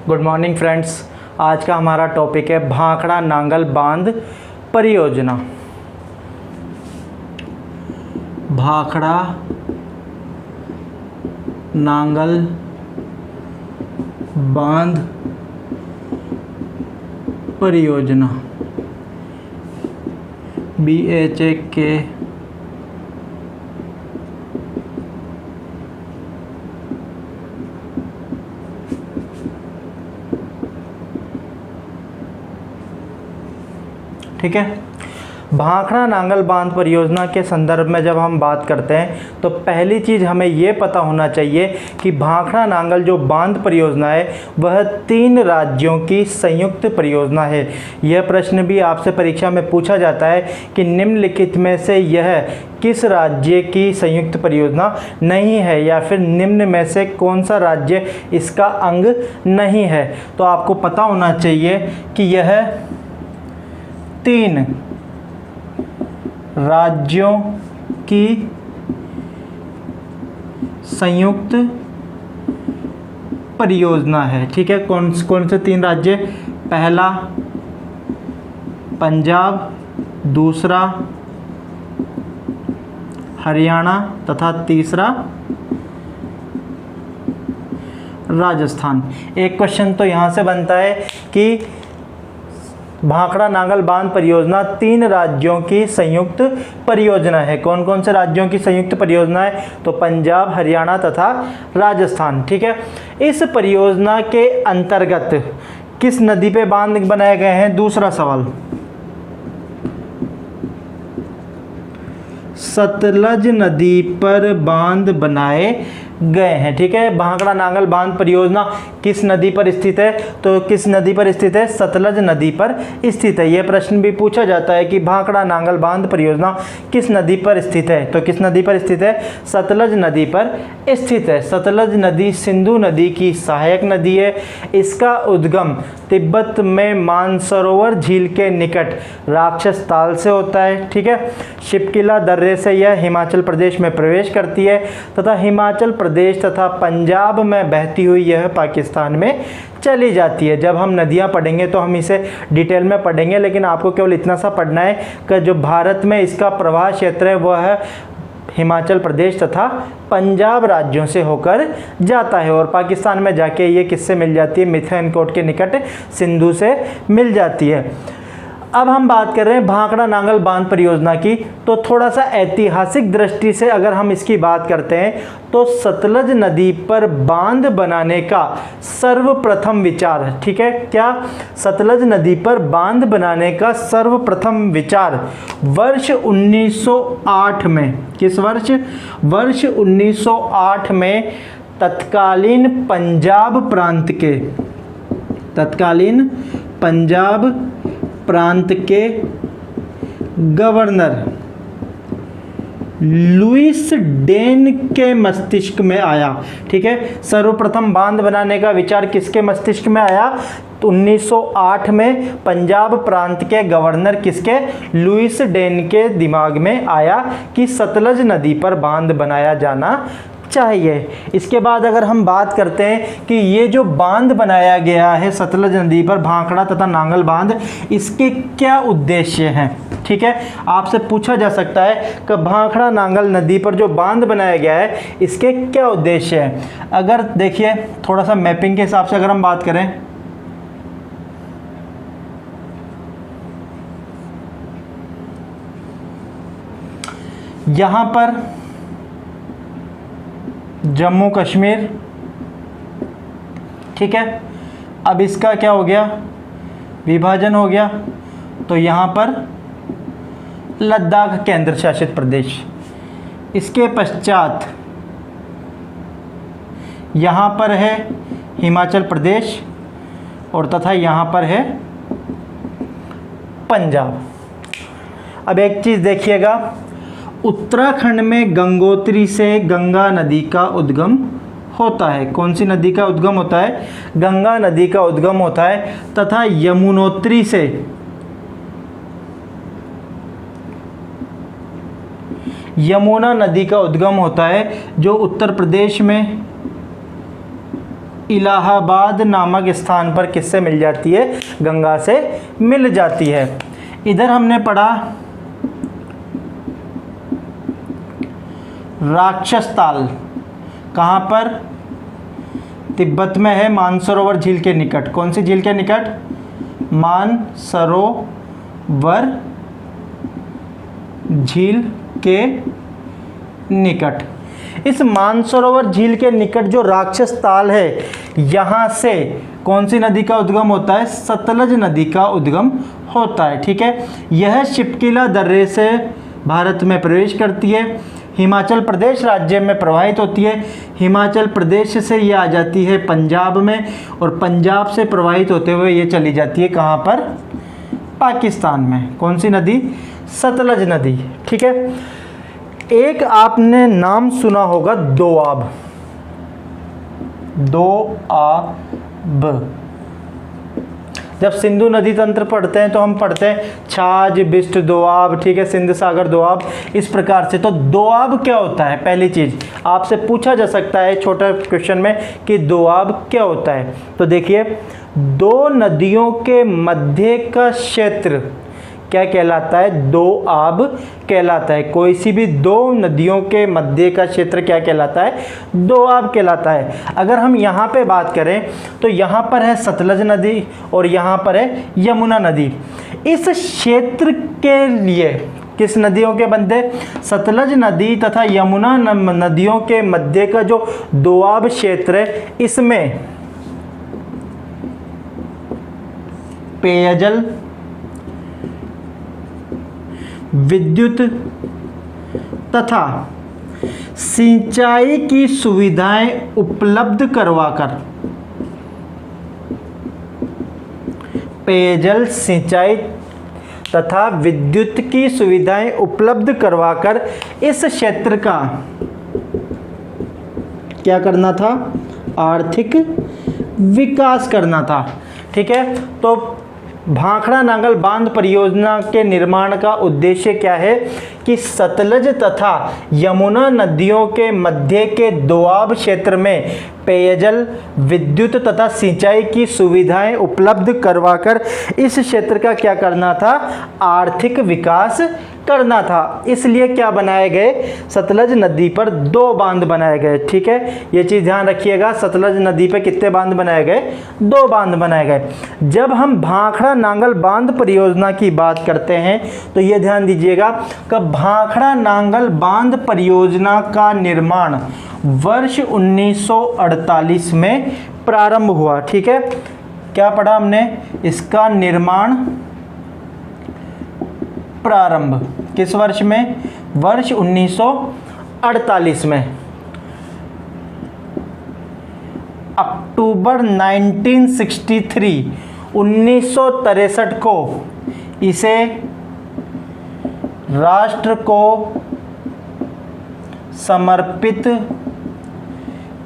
Good morning friends. आज का हमारा टॉपिक है भाखड़ा नांगल बांध परियोजना। भाखड़ा नांगल बांध परियोजना BHAK ठीक है। भाखड़ा नांगल बांध परियोजना के संदर्भ में जब हम बात करते हैं तो पहली चीज़ हमें ये पता होना चाहिए कि भाखड़ा नांगल जो बांध परियोजना है वह 3 राज्यों की संयुक्त परियोजना है। यह प्रश्न भी आपसे परीक्षा में पूछा जाता है कि निम्नलिखित में से यह किस राज्य की संयुक्त परियोजना नहीं है, या फिर निम्न में से कौन सा राज्य इसका अंग नहीं है। तो आपको पता होना चाहिए कि यह 3 राज्यों की संयुक्त परियोजना है। ठीक है, कौन से 3 राज्य? पहला पंजाब, दूसरा हरियाणा तथा तीसरा राजस्थान। एक क्वेश्चन तो यहाँ से बनता है कि भाखड़ा नांगल बांध परियोजना 3 राज्यों की संयुक्त परियोजना है। कौन कौन से राज्यों की संयुक्त परियोजना है? तो पंजाब, हरियाणा तथा राजस्थान। ठीक है, इस परियोजना के अंतर्गत किस नदी पे बांध बनाए गए हैं? दूसरा सवाल, सतलज नदी पर बांध बनाए गए हैं। ठीक है, भाखड़ा नांगल बांध परियोजना किस नदी पर स्थित है? तो किस नदी पर स्थित है? सतलज नदी पर स्थित है। यह प्रश्न भी पूछा जाता है कि भाखड़ा नांगल बांध परियोजना किस नदी पर स्थित है? तो किस नदी पर स्थित है? सतलज नदी पर स्थित है। सतलज नदी सिंधु नदी की सहायक नदी है। इसका उद्गम तिब्बत में मानसरोवर झील के निकट राक्षस ताल से होता है। ठीक है, शिपकिला दर्रे से यह हिमाचल प्रदेश में प्रवेश करती है तथा हिमाचल प्रदेश तथा पंजाब में बहती हुई यह पाकिस्तान में चली जाती है। जब हम नदियां पढ़ेंगे तो हम इसे डिटेल में पढ़ेंगे, लेकिन आपको केवल इतना सा पढ़ना है कि जो भारत में इसका प्रवाह क्षेत्र है वह है हिमाचल प्रदेश तथा पंजाब राज्यों से होकर जाता है, और पाकिस्तान में जाके ये किससे मिल जाती है? मिथनकोट के निकट सिंधु से मिल जाती है। अब हम बात कर रहे हैं भाखड़ा नांगल बांध परियोजना की, तो थोड़ा सा ऐतिहासिक दृष्टि से अगर हम इसकी बात करते हैं तो सतलज नदी पर बांध बनाने का सर्वप्रथम विचार, ठीक है, क्या? सतलज नदी पर बांध बनाने का सर्वप्रथम विचार वर्ष 1908 में, किस वर्ष? वर्ष 1908 में तत्कालीन पंजाब प्रांत के गवर्नर लुईस डेन के मस्तिष्क में आया। ठीक है, सर्वप्रथम बांध बनाने का विचार किसके मस्तिष्क में आया? 1908 में पंजाब प्रांत के गवर्नर किसके? लुईस डेन के दिमाग में आया कि सतलज नदी पर बांध बनाया जाना चाहिए। इसके बाद अगर हम बात करते हैं कि ये जो बांध बनाया गया है सतलज नदी पर, भाखड़ा तथा नांगल बांध, इसके क्या उद्देश्य हैं? ठीक है, आपसे पूछा जा सकता है कि भाखड़ा नांगल नदी पर जो बांध बनाया गया है इसके क्या उद्देश्य हैं। अगर देखिए थोड़ा सा मैपिंग के हिसाब से अगर हम बात करें, यहां पर जम्मू कश्मीर, ठीक है, अब इसका क्या हो गया? विभाजन हो गया, तो यहाँ पर लद्दाख केंद्र शासित प्रदेश। इसके पश्चात यहाँ पर है हिमाचल प्रदेश और तथा यहाँ पर है पंजाब। अब एक चीज़ देखिएगा, उत्तराखंड में गंगोत्री से गंगा नदी का उद्गम होता है। कौन सी नदी का उद्गम होता है? गंगा नदी का उद्गम होता है, तथा यमुनोत्री से यमुना नदी का उद्गम होता है, जो उत्तर प्रदेश में इलाहाबाद नामक स्थान पर किससे मिल जाती है? गंगा से मिल जाती है। इधर हमने पढ़ा राक्षस ताल, कहाँ पर? तिब्बत में है, मानसरोवर झील के निकट। कौन सी झील के निकट? मानसरोवर झील के निकट। इस मानसरोवर झील के निकट जो राक्षस ताल है, यहाँ से कौन सी नदी का उद्गम होता है? सतलज नदी का उद्गम होता है। ठीक है, यह शिपकिला दर्रे से भारत में प्रवेश करती है, हिमाचल प्रदेश राज्य में प्रवाहित होती है, हिमाचल प्रदेश से ये आ जाती है पंजाब में, और पंजाब से प्रवाहित होते हुए ये चली जाती है कहाँ पर? पाकिस्तान में। कौन सी नदी? सतलज नदी। ठीक है, एक आपने नाम सुना होगा दोआब। दोआब, जब सिंधु नदी तंत्र पढ़ते हैं तो हम पढ़ते हैं छाछ, बिस्ट, दोआब। ठीक है, सिंध सागर, दोआब, इस प्रकार से। तो दोआब क्या होता है? पहली चीज़ आपसे पूछा जा सकता है छोटे क्वेश्चन में कि दोआब क्या होता है। तो देखिए, दो नदियों के मध्य का क्षेत्र क्या कहलाता है? दोआब कहलाता है। कोई सी भी दो नदियों के मध्य का क्षेत्र क्या कहलाता है? दोआब कहलाता है। अगर हम यहाँ पे बात करें तो यहाँ पर है सतलज नदी और यहाँ पर है यमुना नदी। इस क्षेत्र के लिए किस नदियों के मध्य? सतलज नदी तथा यमुना नदियों के मध्य का जो दोआब क्षेत्र है, इसमें पेयजल, विद्युत तथा सिंचाई की सुविधाएं उपलब्ध करवाकर, पेयजल, सिंचाई तथा विद्युत की सुविधाएं उपलब्ध करवाकर इस क्षेत्र का क्या करना था? आर्थिक विकास करना था। ठीक है, तो भाखड़ा नांगल बांध परियोजना के निर्माण का उद्देश्य क्या है? कि सतलज तथा यमुना नदियों के मध्य के दोआब क्षेत्र में पेयजल, विद्युत तथा सिंचाई की सुविधाएं उपलब्ध करवाकर इस क्षेत्र का क्या करना था? आर्थिक विकास करना था। इसलिए क्या बनाए गए? सतलज नदी पर दो बांध बनाए गए। ठीक है, ये चीज़ ध्यान रखिएगा। सतलज नदी पर कितने बांध बनाए गए? दो बांध बनाए गए। जब हम भाखड़ा नांगल बांध परियोजना की बात करते हैं तो ये ध्यान दीजिएगा कि भाखड़ा नांगल बांध परियोजना का निर्माण वर्ष 1948 में प्रारंभ हुआ। ठीक है, क्या पढ़ा हमने? इसका निर्माण प्रारंभ किस वर्ष में? वर्ष 1948 में। अक्टूबर 1963 को इसे राष्ट्र को समर्पित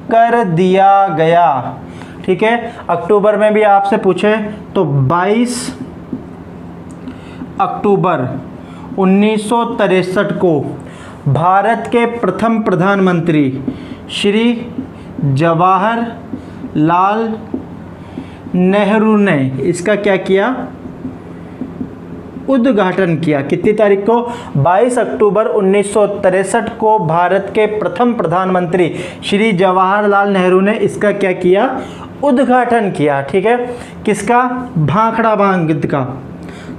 कर दिया गया। ठीक है, अक्टूबर में भी आपसे पूछे तो 22 अक्टूबर 1963 को भारत के प्रथम प्रधानमंत्री श्री जवाहरलाल नेहरू ने इसका क्या किया? उद्घाटन किया। कितनी तारीख को? 22 अक्टूबर 1963 को भारत के प्रथम प्रधानमंत्री श्री जवाहरलाल नेहरू ने इसका क्या किया? उद्घाटन किया। ठीक है, किसका? भाखड़ा बांध का।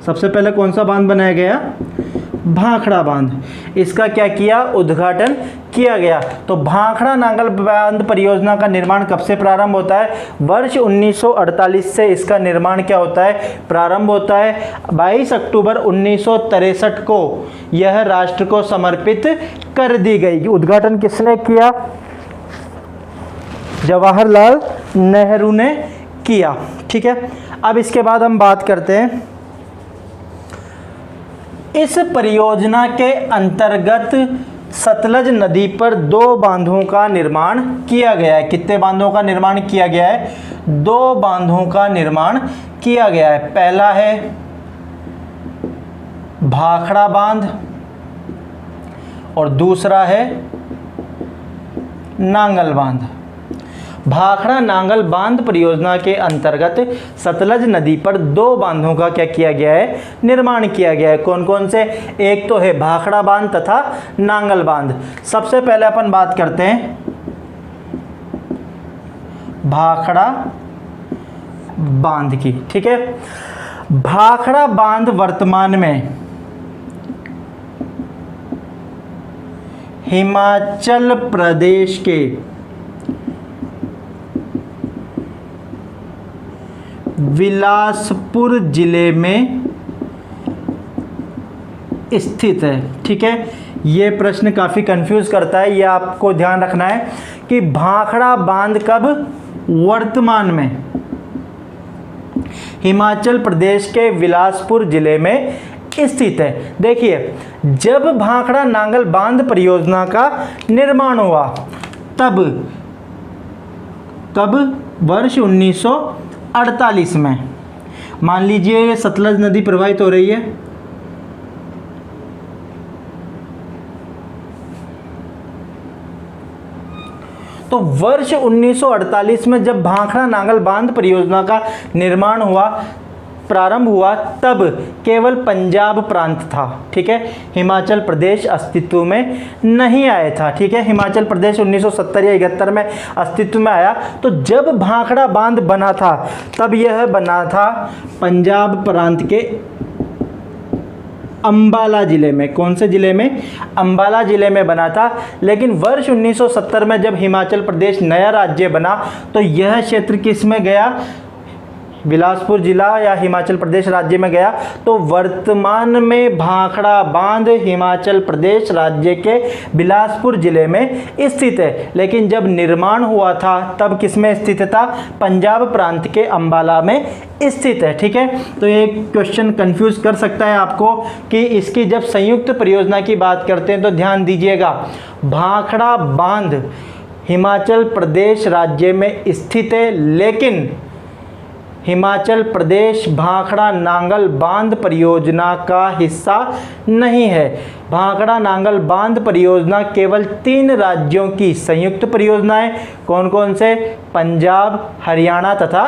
सबसे पहले कौन सा बांध बनाया गया? भाखड़ा बांध। इसका क्या किया? उद्घाटन किया गया। तो भाखड़ा नांगल बांध परियोजना का निर्माण कब से प्रारंभ होता है? वर्ष 1948 से इसका निर्माण क्या होता है? प्रारंभ होता है। 22 अक्टूबर 1963 को यह राष्ट्र को समर्पित कर दी गई। उद्घाटन किसने किया? जवाहरलाल नेहरू ने किया। ठीक है, अब इसके बाद हम बात करते हैं इस परियोजना के अंतर्गत सतलज नदी पर दो बांधों का निर्माण किया गया है। कितने बांधों का निर्माण किया गया है? दो बांधों का निर्माण किया गया है। पहला है भाखड़ा बांध और दूसरा है नांगल बांध। भाखड़ा नांगल बांध परियोजना के अंतर्गत सतलज नदी पर 2 बांधों का क्या किया गया है, निर्माण किया गया है। कौन कौन से? एक तो है भाखड़ा बांध तथा नांगल बांध। सबसे पहले अपन बात करते हैं भाखड़ा बांध की। ठीक है, भाखड़ा बांध वर्तमान में हिमाचल प्रदेश के बिलासपुर जिले में स्थित है। ठीक है, ये प्रश्न काफ़ी कंफ्यूज करता है, ये आपको ध्यान रखना है कि भाखड़ा बांध कब? वर्तमान में हिमाचल प्रदेश के बिलासपुर जिले में स्थित है। देखिए, जब भाखड़ा नांगल बांध परियोजना का निर्माण हुआ तब वर्ष 1948 में, मान लीजिए सतलज नदी प्रवाहित हो रही है, तो वर्ष 1948 में जब भाखड़ा नांगल बांध परियोजना का निर्माण हुआ, प्रारंभ हुआ, तब केवल पंजाब प्रांत था। ठीक है, हिमाचल प्रदेश अस्तित्व में नहीं आया था। ठीक है, हिमाचल प्रदेश 1970 या 71 में अस्तित्व में आया। तो जब भाखड़ा बांध बना था तब यह बना था पंजाब प्रांत के अंबाला जिले में। कौन से जिले में? अंबाला जिले में बना था। लेकिन वर्ष 1970 में जब हिमाचल प्रदेश नया राज्य बना तो यह क्षेत्र किस में गया? बिलासपुर जिला या हिमाचल प्रदेश राज्य में गया। तो वर्तमान में भाखड़ा बांध हिमाचल प्रदेश राज्य के बिलासपुर जिले में स्थित है, लेकिन जब निर्माण हुआ था तब किस में स्थित था? पंजाब प्रांत के अंबाला में स्थित है। ठीक है, तो ये क्वेश्चन कंफ्यूज कर सकता है आपको कि इसकी जब संयुक्त परियोजना की बात करते हैं तो ध्यान दीजिएगा, भाखड़ा बांध हिमाचल प्रदेश राज्य में स्थित है, लेकिन हिमाचल प्रदेश भाखड़ा नांगल बांध परियोजना का हिस्सा नहीं है। भाखड़ा नांगल बांध परियोजना केवल 3 राज्यों की संयुक्त परियोजना है। कौन कौन से? पंजाब, हरियाणा तथा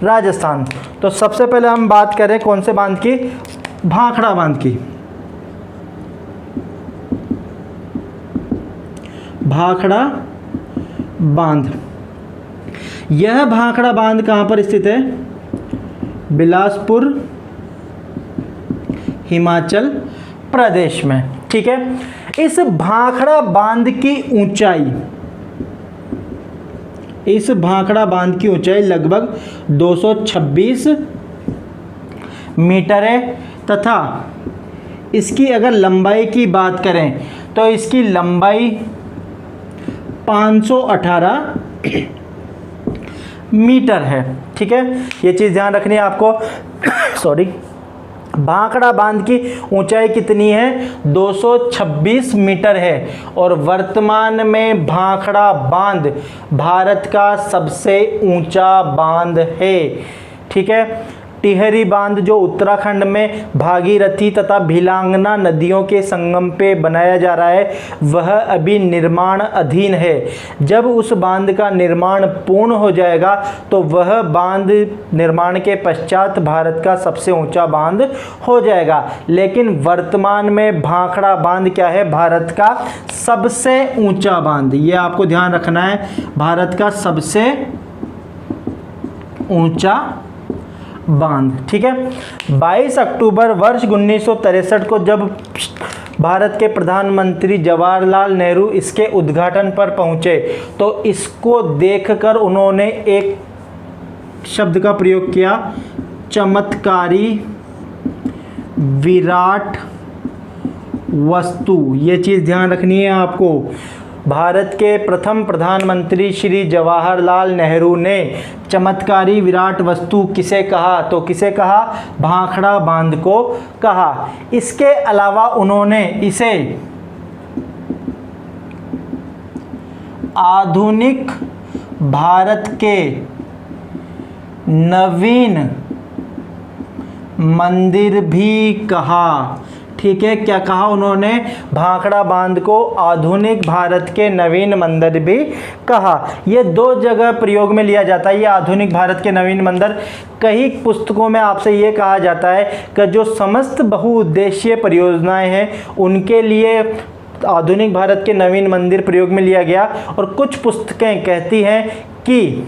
राजस्थान। तो सबसे पहले हम बात करें कौन से बांध की? भाखड़ा बांध की। भाखड़ा बांध, यह भाखड़ा बांध कहाँ पर स्थित है? बिलासपुर, हिमाचल प्रदेश में। ठीक है, इस भाखड़ा बांध की ऊंचाई, इस भाखड़ा बांध की ऊंचाई लगभग 226 मीटर है तथा इसकी अगर लंबाई की बात करें तो इसकी लंबाई 518 मीटर है। ठीक है, ये चीज़ ध्यान रखनी है आपको। सॉरी, भाखड़ा बांध की ऊंचाई कितनी है? 226 मीटर है और वर्तमान में भाखड़ा बांध भारत का सबसे ऊंचा बांध है। ठीक है, टिहरी बांध जो उत्तराखंड में भागीरथी तथा भिलांगना नदियों के संगम पे बनाया जा रहा है, वह अभी निर्माण अधीन है। जब उस बांध का निर्माण पूर्ण हो जाएगा तो वह बांध निर्माण के पश्चात भारत का सबसे ऊंचा बांध हो जाएगा। लेकिन वर्तमान में भाखड़ा बांध क्या है? भारत का सबसे ऊंचा बांध। ये आपको ध्यान रखना है, भारत का सबसे ऊंचा बांध। ठीक है, 22 अक्टूबर वर्ष 1963 को जब भारत के प्रधानमंत्री जवाहरलाल नेहरू इसके उद्घाटन पर पहुंचे तो इसको देखकर उन्होंने एक शब्द का प्रयोग किया, चमत्कारी विराट वस्तु। ये चीज़ ध्यान रखनी है आपको। भारत के प्रथम प्रधानमंत्री श्री जवाहरलाल नेहरू ने चमत्कारी विराट वस्तु किसे कहा? तो किसे कहा? भाखड़ा बांध को कहा। इसके अलावा उन्होंने इसे आधुनिक भारत के नवीन मंदिर भी कहा। ठीक है, क्या कहा उन्होंने? भाखड़ा बांध को आधुनिक भारत के नवीन मंदिर भी कहा। ये दो जगह प्रयोग में लिया जाता है, ये आधुनिक भारत के नवीन मंदिर। कई पुस्तकों में आपसे ये कहा जाता है कि जो समस्त बहुउद्देशीय परियोजनाएं हैं उनके लिए आधुनिक भारत के नवीन मंदिर प्रयोग में लिया गया। और कुछ पुस्तकें कहती हैं कि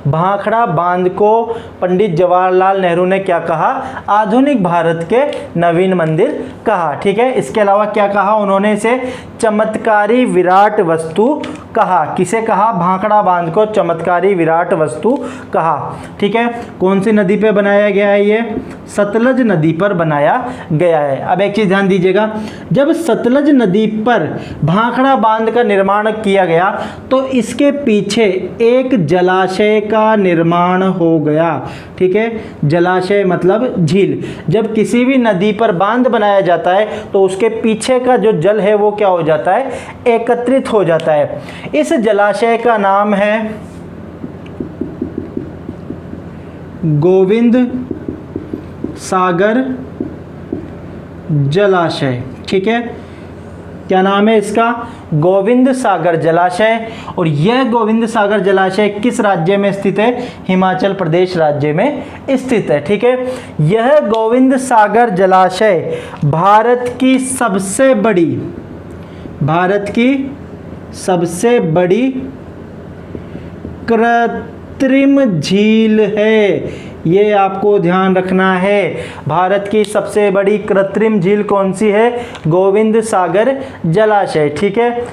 भाखड़ा बांध को पंडित जवाहरलाल नेहरू ने क्या कहा? आधुनिक भारत के नवीन मंदिर कहा। ठीक है, इसके अलावा क्या कहा उन्होंने? इसे चमत्कारी विराट वस्तु कहा। किसे कहा? भाखड़ा बांध को चमत्कारी विराट वस्तु कहा। ठीक है, कौन सी नदी पे बनाया गया है? ये सतलज नदी पर बनाया गया है। अब एक चीज ध्यान दीजिएगा, जब सतलज नदी पर भाखड़ा बांध का निर्माण किया गया तो इसके पीछे एक जलाशय का निर्माण हो गया। ठीक है, जलाशय मतलब झील। जब किसी भी नदी पर बांध बनाया जाता है तो उसके पीछे का जो जल है वो क्या हो जाता है? एकत्रित हो जाता है। इस जलाशय का नाम है गोविंद सागर जलाशय। ठीक है, क्या नाम है इसका? गोविंद सागर जलाशय। और यह गोविंद सागर जलाशय किस राज्य में स्थित है? हिमाचल प्रदेश राज्य में स्थित है। ठीक है, यह गोविंद सागर जलाशय भारत की सबसे बड़ी कृत्रिम झील है। ये आपको ध्यान रखना है। भारत की सबसे बड़ी कृत्रिम झील कौन सी है? गोविंद सागर जलाशय। ठीक है,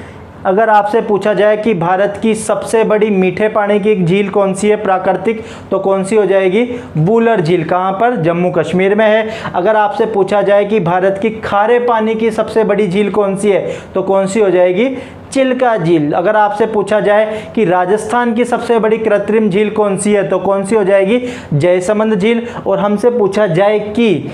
अगर आपसे पूछा जाए कि भारत की सबसे बड़ी मीठे पानी की झील कौन सी है प्राकृतिक, तो कौन सी हो जाएगी? वुलर झील। कहाँ पर? जम्मू कश्मीर में है। अगर आपसे पूछा जाए कि भारत की खारे पानी की सबसे बड़ी झील कौन सी है, तो कौन सी हो जाएगी? चिल्का झील। अगर आपसे पूछा जाए कि राजस्थान की सबसे बड़ी कृत्रिम झील कौन सी है, तो कौन सी हो जाएगी? जयसमंद झील। और हमसे पूछा जाए कि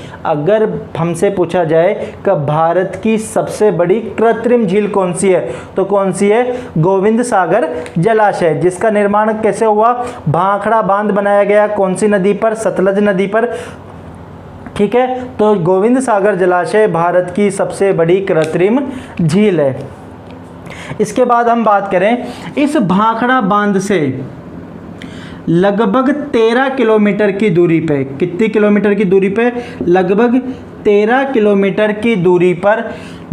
भारत की सबसे बड़ी कृत्रिम झील कौन सी है, तो कौन सी है? गोविंद सागर जलाशय, जिसका निर्माण कैसे हुआ? भाखड़ा बांध बनाया गया। कौन सी नदी पर? सतलज नदी पर। ठीक है, तो गोविंद सागर जलाशय भारत की सबसे बड़ी कृत्रिम झील है। इसके बाद हम बात करें, इस भाखड़ा बांध से लगभग 13 किलोमीटर की दूरी पे, कितनी किलोमीटर की दूरी पे? लगभग 13 किलोमीटर की दूरी पर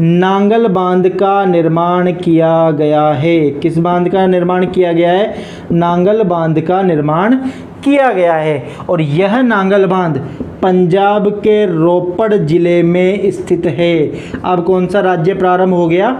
नांगल बांध का निर्माण किया गया है। किस बांध का निर्माण किया गया है? नांगल बांध का निर्माण किया गया है। और यह नांगल बांध पंजाब के रोपड़ जिले में स्थित है। अब कौन सा राज्य प्रारंभ हो गया?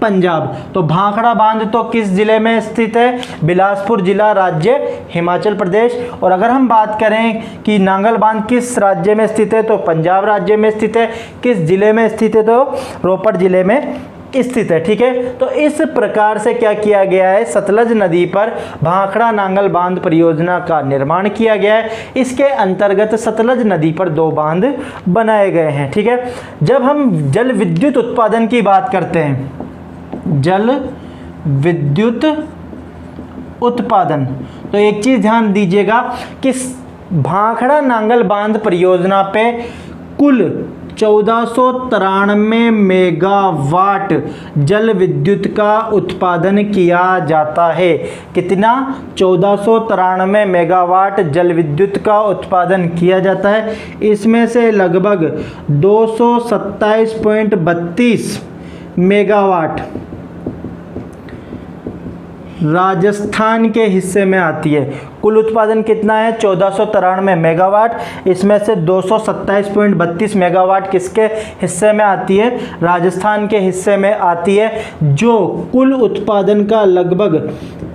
पंजाब। तो भाखड़ा बांध तो किस जिले में स्थित है? बिलासपुर जिला, राज्य हिमाचल प्रदेश। और अगर हम बात करें कि नांगल बांध किस राज्य में स्थित है, तो पंजाब राज्य में स्थित है। किस जिले में स्थित है? तो रोपड़ जिले में स्थित है। ठीक है, तो इस प्रकार से क्या किया गया है? सतलज नदी पर भाखड़ा नांगल बांध परियोजना का निर्माण किया गया है। इसके अंतर्गत सतलज नदी पर 2 बांध बनाए गए हैं। ठीक है, जब हम जल विद्युत उत्पादन की बात करते हैं, जल विद्युत उत्पादन, तो एक चीज ध्यान दीजिएगा कि भाखड़ा नांगल बांध परियोजना पे कुल 1493 मेगावाट जल विद्युत का उत्पादन किया जाता है। कितना? 1493 मेगावाट जल विद्युत का उत्पादन किया जाता है। इसमें से लगभग 227.32 मेगावाट राजस्थान के हिस्से में आती है। कुल उत्पादन कितना है? 1493 मेगावाट। इसमें से 227.32 मेगावाट किसके हिस्से में आती है? राजस्थान के हिस्से में आती है, जो कुल उत्पादन का लगभग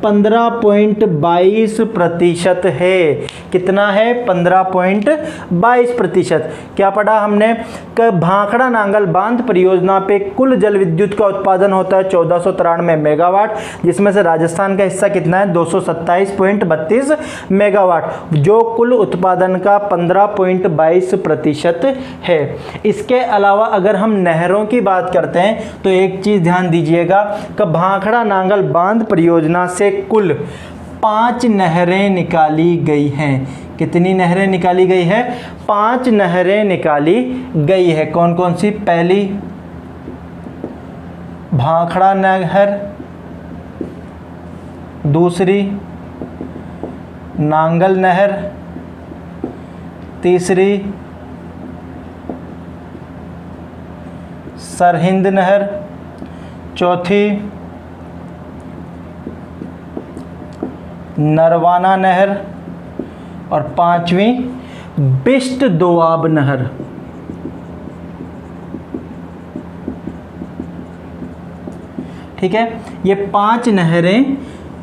15.22% है। कितना है? 15.22%। क्या पढ़ा हमने? कि भाखड़ा नांगल बांध परियोजना पे कुल जल विद्युत का उत्पादन होता है 1493 मेगावाट, जिसमें से राजस्थान का हिस्सा कितना है? 227.32 मेगावाट, जो कुल उत्पादन का 15.22% है। इसके अलावा अगर हम नहरों की बात करते हैं तो एक चीज ध्यान दीजिएगा कि भाखड़ा नांगल बांध परियोजना से कुल 5 नहरें निकाली गई हैं। कितनी नहरें निकाली गई है? 5 नहरें निकाली गई है। कौन कौन सी? पहली भाखड़ा नहर, दूसरी नांगल नहर, तीसरी सरहिंद नहर, चौथी नरवाना नहर और पांचवी बिष्ट दोआब नहर। ठीक है, ये 5 नहरें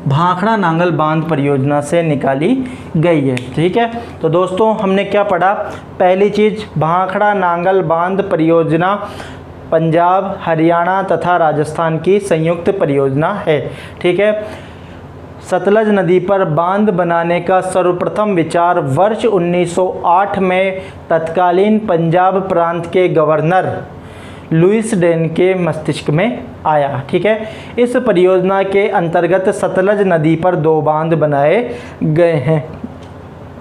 भाखड़ा नांगल बांध परियोजना से निकाली गई है। ठीक है, तो दोस्तों हमने क्या पढ़ा? पहली चीज़, भाखड़ा नांगल बांध परियोजना पंजाब, हरियाणा तथा राजस्थान की संयुक्त परियोजना है। ठीक है, सतलज नदी पर बांध बनाने का सर्वप्रथम विचार वर्ष 1908 में तत्कालीन पंजाब प्रांत के गवर्नर लुईस डेन के मस्तिष्क में आया। ठीक है, इस परियोजना के अंतर्गत सतलज नदी पर 2 बांध बनाए गए हैं।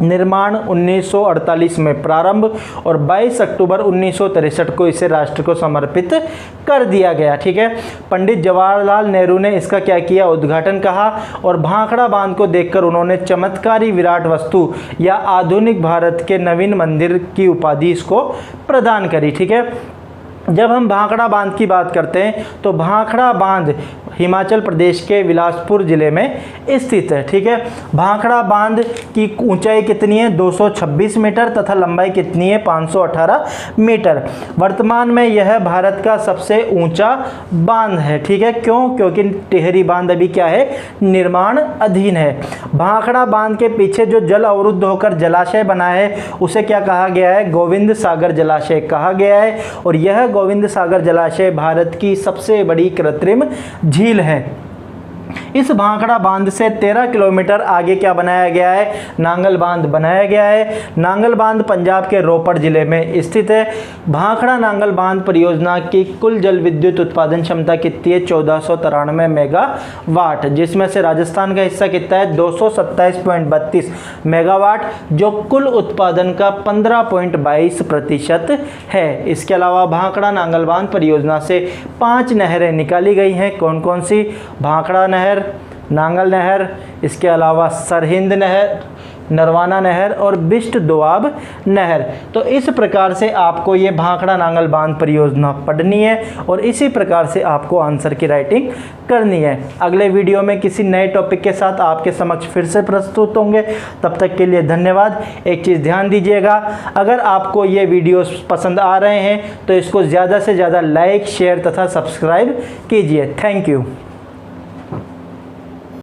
निर्माण 1948 में प्रारंभ और 22 अक्टूबर 1963 को इसे राष्ट्र को समर्पित कर दिया गया। ठीक है, पंडित जवाहरलाल नेहरू ने इसका क्या किया? उद्घाटन कहा और भाखड़ा बांध को देखकर उन्होंने चमत्कारी विराट वस्तु या आधुनिक भारत के नवीन मंदिर की उपाधि इसको प्रदान करी। ठीक है, जब हम भाखड़ा बांध की बात करते हैं तो भाखड़ा बांध हिमाचल प्रदेश के बिलासपुर ज़िले में स्थित है। ठीक है, भाखड़ा बांध की ऊंचाई कितनी है? 226 मीटर तथा लंबाई कितनी है? 518 मीटर। वर्तमान में यह भारत का सबसे ऊंचा बांध है। ठीक है, क्यों? क्योंकि टिहरी बांध अभी क्या है? निर्माण अधीन है। भाखड़ा बांध के पीछे जो जल अवरुद्ध होकर जलाशय बना है उसे क्या कहा गया है? गोविंद सागर जलाशय कहा गया है। और यह गोविंद सागर जलाशय भारत की सबसे बड़ी कृत्रिम झील है। इस भाखड़ा बांध से 13 किलोमीटर आगे क्या बनाया गया है? नांगल बांध बनाया गया है। नांगल बांध पंजाब के रोपड़ जिले में स्थित है। भाखड़ा नांगल बांध परियोजना की कुल जल विद्युत उत्पादन क्षमता कितनी है? 1493 मेगावाट, जिसमें से राजस्थान का हिस्सा कितना है? 227.32 मेगावाट, जो कुल उत्पादन का 15.22% है। इसके अलावा भाखड़ा नांगल बांध परियोजना से 5 नहरें निकाली गई हैं। कौन कौन सी? भाखड़ा नहर, नांगल नहर, इसके अलावा सरहिंद नहर, नरवाना नहर और बिष्ट दोआब नहर। तो इस प्रकार से आपको ये भाखड़ा नांगल बांध परियोजना पढ़नी है और इसी प्रकार से आपको आंसर की राइटिंग करनी है। अगले वीडियो में किसी नए टॉपिक के साथ आपके समक्ष फिर से प्रस्तुत होंगे। तब तक के लिए धन्यवाद। एक चीज़ ध्यान दीजिएगा, अगर आपको ये वीडियोस पसंद आ रहे हैं तो इसको ज़्यादा से ज़्यादा लाइक, शेयर तथा सब्सक्राइब कीजिए। Thank you.